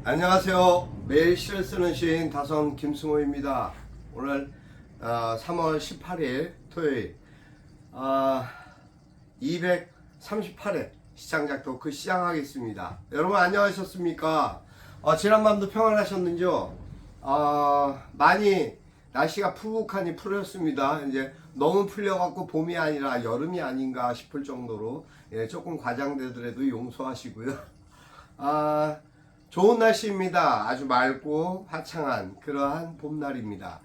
안녕하세요. 매일 시를 쓰는 시인 다성 김승호입니다. 오늘 3월 18일 토요일 238회 시장작 토크 시작하겠습니다. 여러분 안녕하셨습니까? 지난밤도 평안하셨는지요? 많이 날씨가 푸국하니 풀렸습니다. 이제 너무 풀려갖고 봄이 아니라 여름이 아닌가 싶을 정도로 조금 과장되더라도 용서하시고요. 좋은 날씨입니다. 아주 맑고 화창한 그러한 봄날입니다.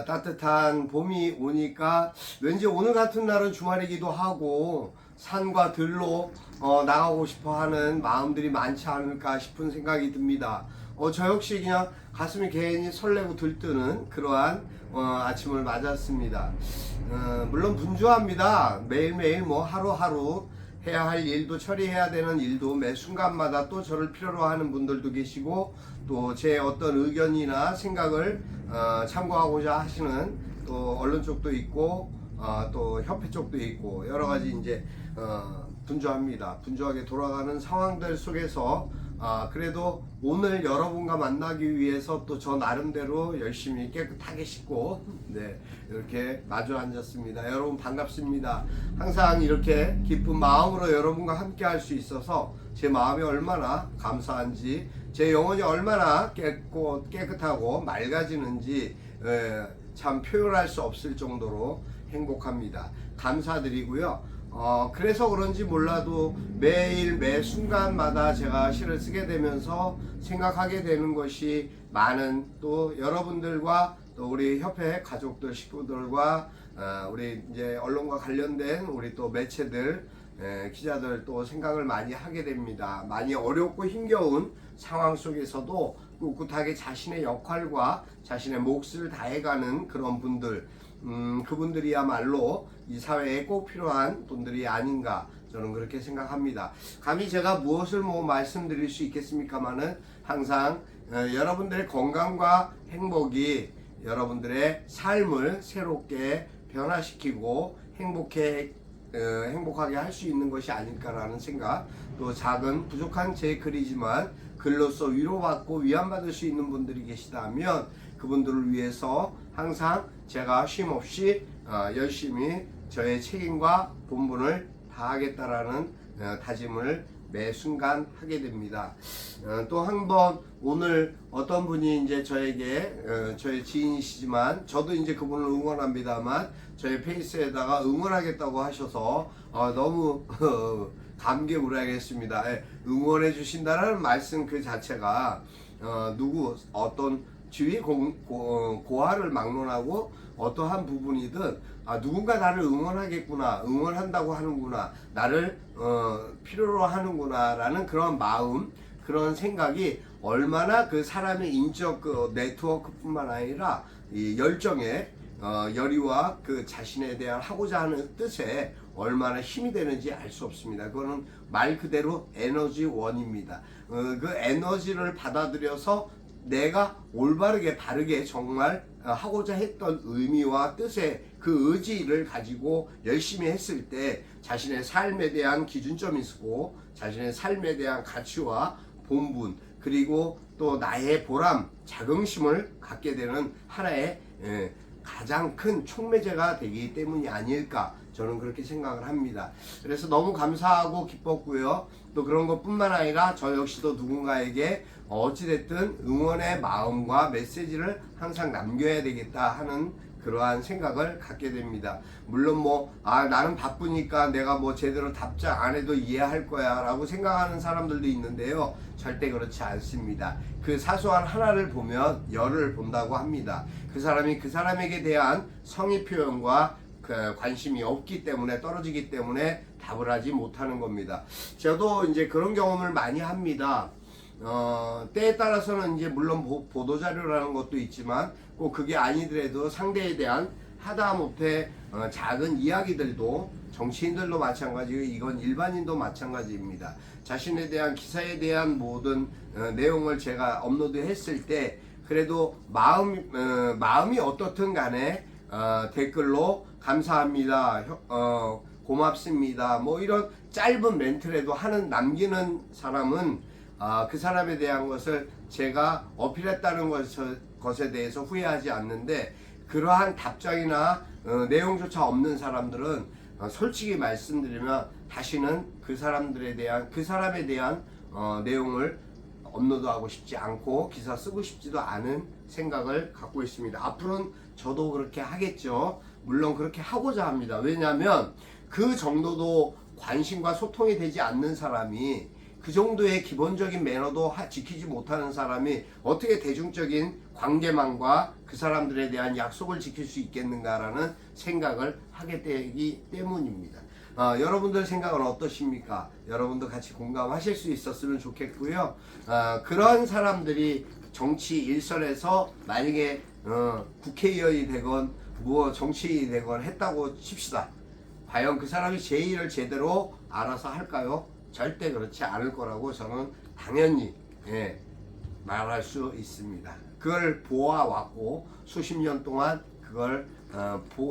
따뜻한 봄이 오니까 왠지 오늘 같은 날은 주말이기도 하고 산과 들로 나가고 싶어 하는 마음들이 많지 않을까 싶은 생각이 듭니다. 저 역시 그냥 가슴이 괜히 설레고 들뜨는 그러한 아침을 맞았습니다. 물론 분주합니다. 매일매일 뭐 하루하루 해야 할 일도 처리해야 되는 일도 매 순간마다 또 저를 필요로 하는 분들도 계시고 또 제 어떤 의견이나 생각을 참고하고자 하시는 또 언론 쪽도 있고 또 협회 쪽도 있고 여러 가지 이제 분주합니다. 분주하게 돌아가는 상황들 속에서 그래도 오늘 여러분과 만나기 위해서 또 저 나름대로 열심히 깨끗하게 씻고 이렇게 마주 앉았습니다. 여러분 반갑습니다. 항상 이렇게 기쁜 마음으로 여러분과 함께 할 수 있어서 제 마음이 얼마나 감사한지 제 영혼이 얼마나 깨끗하고 맑아지는지 참 표현할 수 없을 정도로 행복합니다. 감사드리고요. 그래서 그런지 몰라도 매일 매 순간마다 제가 시를 쓰게 되면서 생각하게 되는 것이 많은 또 여러분들과 또 우리 협회 가족들 식구들과 우리 이제 언론과 관련된 우리 또 매체들 기자들 또 생각을 많이 하게 됩니다. 많이 어렵고 힘겨운 상황 속에서도 꿋꿋하게 자신의 역할과 자신의 몫을 다해가는 그런 분들 그분들이야말로 이 사회에 꼭 필요한 분들이 아닌가 저는 그렇게 생각합니다. 감히 제가 무엇을 말씀드릴 수 있겠습니까마는 항상 여러분들의 건강과 행복이 여러분들의 삶을 새롭게 변화시키고 행복하게 할 수 있는 것이 아닐까라는 생각, 또 작은 부족한 제 글이지만 글로써 위로받고 위안받을 수 있는 분들이 계시다면 그분들을 위해서 항상 제가 쉼없이 열심히 저의 책임과 본분을 다하겠다라는 다짐을 매 순간 하게 됩니다. 또 한 번 오늘 어떤 분이 이제 저에게 저의 지인이시지만 저도 이제 그분을 응원합니다만 저의 페이스에다가 응원하겠다고 하셔서 너무 감개무량했습니다. 응원해 주신다는 말씀 그 자체가 어떤 지위 고하를 막론하고 어떠한 부분이든 누군가 나를 응원하겠구나, 응원한다고 하는구나, 나를 필요로 하는구나 라는 그런 마음, 그런 생각이 얼마나 그 사람의 인적 네트워크뿐만 아니라 이 열정에 열의와 그 자신에 대한 하고자 하는 뜻에 얼마나 힘이 되는지 알 수 없습니다. 그거는 말 그대로 에너지원입니다. 그 에너지를 받아들여서 내가 올바르게 바르게 정말 하고자 했던 의미와 뜻의 그 의지를 가지고 열심히 했을 때 자신의 삶에 대한 기준점이 있고 자신의 삶에 대한 가치와 본분 그리고 또 나의 보람, 자긍심을 갖게 되는 하나의 가장 큰 촉매제가 되기 때문이 아닐까 저는 그렇게 생각을 합니다. 그래서 너무 감사하고 기뻤고요. 또 그런 것뿐만 아니라 저 역시도 누군가에게 어찌됐든 응원의 마음과 메시지를 항상 남겨야 되겠다 하는 그러한 생각을 갖게 됩니다. 물론 나는 바쁘니까 내가 제대로 답장 안 해도 이해할 거야 라고 생각하는 사람들도 있는데요. 절대 그렇지 않습니다. 그 사소한 하나를 보면 열을 본다고 합니다. 그 사람이 그 사람에게 대한 성의 표현과 관심이 없기 때문에 떨어지기 때문에 답을 하지 못하는 겁니다. 저도 이제 그런 경험을 많이 합니다. 때에 따라서는 이제 물론 보도자료라는 것도 있지만 꼭 그게 아니더라도 상대에 대한 하다못해 작은 이야기들도 정치인들도 마찬가지고 이건 일반인도 마찬가지입니다. 자신에 대한 기사에 대한 모든 내용을 제가 업로드했을 때 그래도 마음이 어떻든 간에 댓글로 감사합니다, 고맙습니다 이런 짧은 멘트라도 남기는 사람은 그 사람에 대한 것을 제가 어필했다는 것에 대해서 후회하지 않는데, 그러한 답장이나 내용조차 없는 사람들은 솔직히 말씀드리면 다시는 그 사람에 대한 내용을 업로드하고 싶지 않고 기사 쓰고 싶지도 않은 생각을 갖고 있습니다. 앞으로는 저도 그렇게 하겠죠. 물론 그렇게 하고자 합니다. 왜냐하면 그 정도도 관심과 소통이 되지 않는 사람이, 그 정도의 기본적인 매너도 지키지 못하는 사람이 어떻게 대중적인 관계망과 그 사람들에 대한 약속을 지킬 수 있겠는가라는 생각을 하게 되기 때문입니다. 여러분들 생각은 어떠십니까? 여러분도 같이 공감하실 수 있었으면 좋겠고요. 그런 사람들이 정치 일선에서 만약에 국회의원이 되건 정치인이 되건 했다고 칩시다. 과연 그 사람이 제 일을 제대로 알아서 할까요? 절대 그렇지 않을 거라고 저는 당연히 말할 수 있습니다. 그걸 보아왔고 수십 년 동안 그걸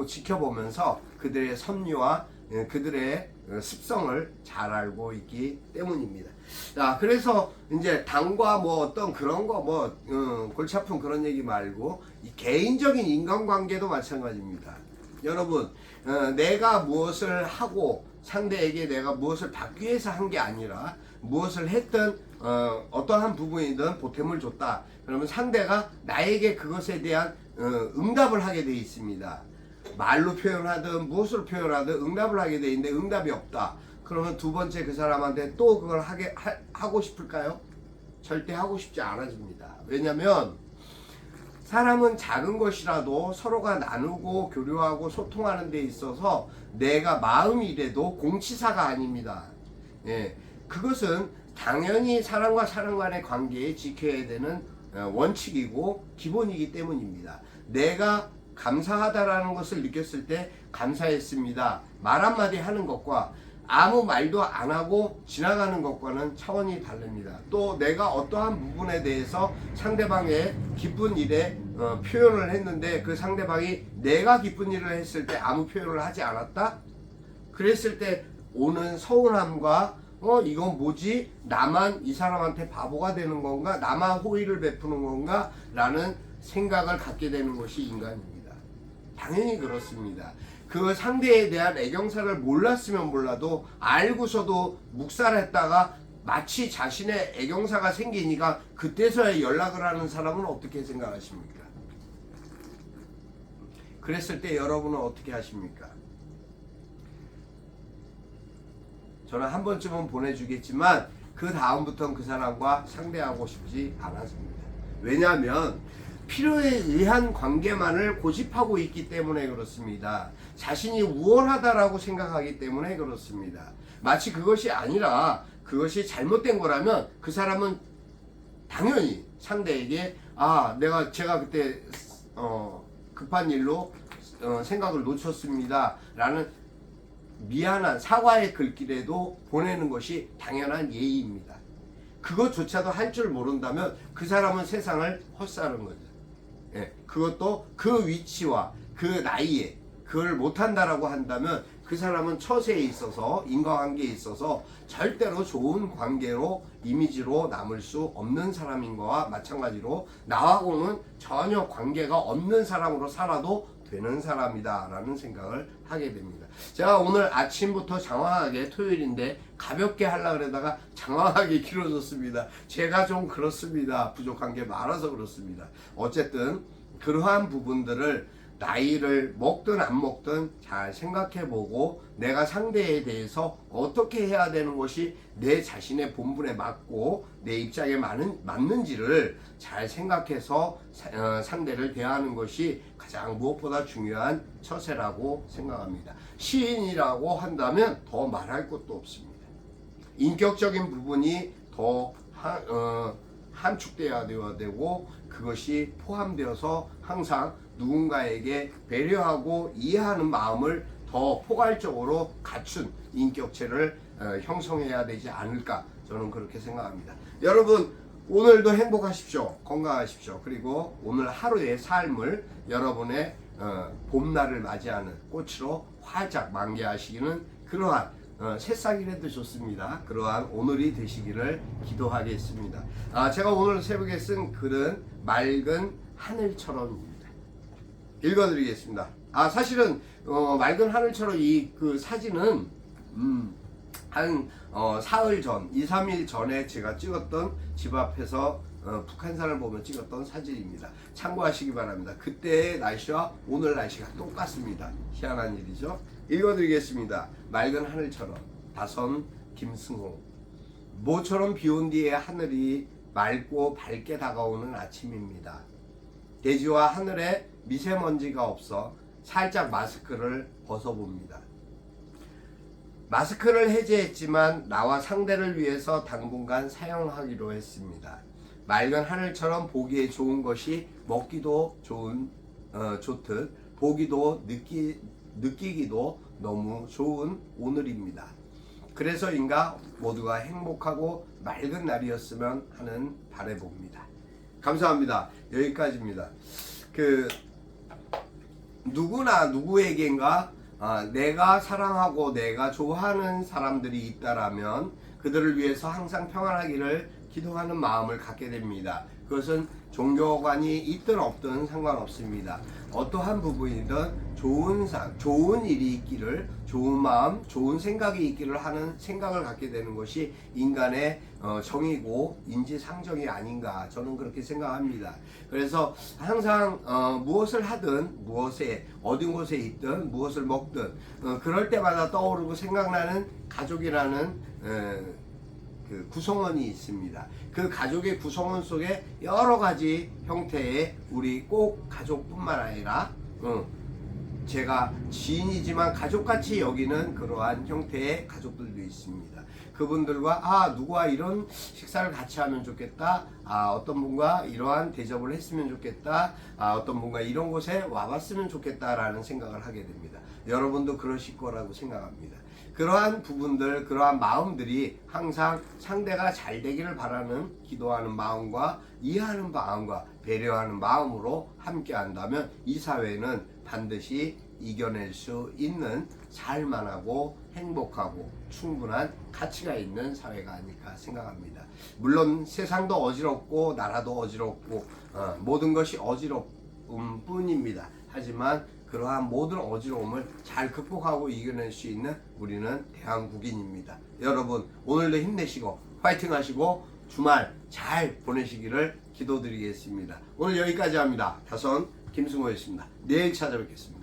지켜보면서 그들의 섭리와 그들의 습성을 잘 알고 있기 때문입니다. 자, 그래서 이제 당과 어떤 그런 거 골치 아픈 그런 얘기 말고 이 개인적인 인간관계도 마찬가지입니다. 여러분, 내가 무엇을 하고 상대에게 내가 무엇을 받기 위해서 한 게 아니라 무엇을 했든 어떠한 부분이든 보탬을 줬다. 그러면 상대가 나에게 그것에 대한 응답을 하게 되어 있습니다. 말로 표현하든 무엇으로 표현하든 응답을 하게 되어 있는데 응답이 없다. 그러면 두 번째 그 사람한테 또 그걸 하고 싶을까요? 절대 하고 싶지 않아집니다. 왜냐면 사람은 작은 것이라도 서로가 나누고 교류하고 소통하는 데 있어서 내가 마음이 이래도 공치사가 아닙니다. 그것은 당연히 사람과 사람 간의 관계에 지켜야 되는 원칙이고 기본이기 때문입니다. 내가 감사하다라는 것을 느꼈을 때 감사했습니다. 말 한마디 하는 것과 아무 말도 안 하고 지나가는 것과는 차원이 다릅니다. 또 내가 어떠한 부분에 대해서 상대방의 기쁜 일에 표현을 했는데 그 상대방이 내가 기쁜 일을 했을 때 아무 표현을 하지 않았다? 그랬을 때 오는 서운함과 이건 뭐지? 나만 이 사람한테 바보가 되는 건가? 나만 호의를 베푸는 건가? 라는 생각을 갖게 되는 것이 인간입니다. 당연히 그렇습니다. 그 상대에 대한 애경사를 몰랐으면 몰라도 알고서도 묵살했다가 마치 자신의 애경사가 생기니까 그때서야 연락을 하는 사람은 어떻게 생각하십니까? 그랬을 때 여러분은 어떻게 하십니까? 저는 한 번쯤은 보내주겠지만 그 다음부터는 그 사람과 상대하고 싶지 않았습니다. 왜냐하면 필요에 의한 관계만을 고집하고 있기 때문에 그렇습니다. 자신이 우월하다라고 생각하기 때문에 그렇습니다. 마치 그것이 아니라 그것이 잘못된 거라면 그 사람은 당연히 상대에게 제가 그때 급한 일로 생각을 놓쳤습니다 라는 미안한 사과의 글귀라도 보내는 것이 당연한 예의입니다. 그것조차도 할 줄 모른다면 그 사람은 세상을 헛사는 거죠. 그것도 그 위치와 그 나이에 그걸 못한다라고 한다면 그 사람은 처세에 있어서 인과관계에 있어서 절대로 좋은 관계로 이미지로 남을 수 없는 사람인 거와 마찬가지로 나하고는 전혀 관계가 없는 사람으로 살아도 되는 사람이다 라는 생각을 하게 됩니다. 제가 오늘 아침부터 장황하게 토요일인데 가볍게 하려고 그러다가 장황하게 길어졌습니다. 제가 좀 그렇습니다. 부족한 게 많아서 그렇습니다. 어쨌든 그러한 부분들을 나이를 먹든 안 먹든 잘 생각해보고 내가 상대에 대해서 어떻게 해야 되는 것이 내 자신의 본분에 맞고 내 입장에 맞는지를 잘 생각해서 상대를 대하는 것이 가장 무엇보다 중요한 처세라고 생각합니다. 시인이라고 한다면 더 말할 것도 없습니다. 인격적인 부분이 더 함축되어야 되고 그것이 포함되어서 항상 누군가에게 배려하고 이해하는 마음을 더 포괄적으로 갖춘 인격체를 형성해야 되지 않을까 저는 그렇게 생각합니다. 여러분 오늘도 행복하십시오. 건강하십시오. 그리고 오늘 하루의 삶을 여러분의 봄날을 맞이하는 꽃으로 활짝 만개하시기는 그러한 새싹이라도 좋습니다. 그러한 오늘이 되시기를 기도하겠습니다. 제가 오늘 새벽에 쓴 글은 맑은 하늘처럼입니다. 읽어드리겠습니다. 사실은 맑은 하늘처럼 이 그 사진은 한 사흘 전, 2, 3일 전에 제가 찍었던 집 앞에서 북한산을 보며 찍었던 사진입니다. 참고하시기 바랍니다. 그때의 날씨와 오늘 날씨가 똑같습니다. 희한한 일이죠. 읽어드리겠습니다. 맑은 하늘처럼. 다선 김승호. 모처럼 비온 뒤에 하늘이 맑고 밝게 다가오는 아침입니다. 대지와 하늘에 미세먼지가 없어 살짝 마스크를 벗어봅니다. 마스크를 해제했지만 나와 상대를 위해서 당분간 사용하기로 했습니다. 맑은 하늘처럼 보기에 좋은 것이 먹기도 좋듯 보기도 느끼기도 너무 좋은 오늘입니다. 그래서인가 모두가 행복하고 맑은 날이었으면 하는 바라봅니다. 감사합니다. 여기까지입니다. 누구나 누구에겐가 내가 사랑하고 내가 좋아하는 사람들이 있다라면 그들을 위해서 항상 평안하기를 기도하는 마음을 갖게 됩니다. 그것은 종교관이 있든 없든 상관없습니다. 어떠한 부분이든 좋은 일이 있기를, 좋은 마음, 좋은 생각이 있기를 하는 생각을 갖게 되는 것이 인간의 정의고 인지상정이 아닌가, 저는 그렇게 생각합니다. 그래서 항상 무엇을 하든, 어딘 곳에 있든, 무엇을 먹든 그럴 때마다 떠오르고 생각나는 가족이라는 그 구성원이 있습니다. 그 가족의 구성원 속에 여러 가지 형태의 우리 꼭 가족뿐만 아니라 제가 지인이지만 가족같이 여기는 그러한 형태의 가족들도 있습니다. 그분들과 누구와 이런 식사를 같이 하면 좋겠다. 어떤 분과 이러한 대접을 했으면 좋겠다. 어떤 분과 이런 곳에 와봤으면 좋겠다라는 생각을 하게 됩니다. 여러분도 그러실 거라고 생각합니다. 그러한 부분들, 그러한 마음들이 항상 상대가 잘 되기를 바라는 기도하는 마음과 이해하는 마음과 배려하는 마음으로 함께 한다면 이 사회는 반드시 이겨낼 수 있는 살만하고 행복하고 충분한 가치가 있는 사회가 아닐까 생각합니다. 물론 세상도 어지럽고 나라도 어지럽고 모든 것이 어지러움 뿐입니다. 하지만 그러한 모든 어지러움을 잘 극복하고 이겨낼 수 있는 우리는 대한국인입니다. 여러분 오늘도 힘내시고 파이팅 하시고 주말 잘 보내시기를 기도드리겠습니다. 오늘 여기까지 합니다. 다선 김승호였습니다. 내일 찾아뵙겠습니다.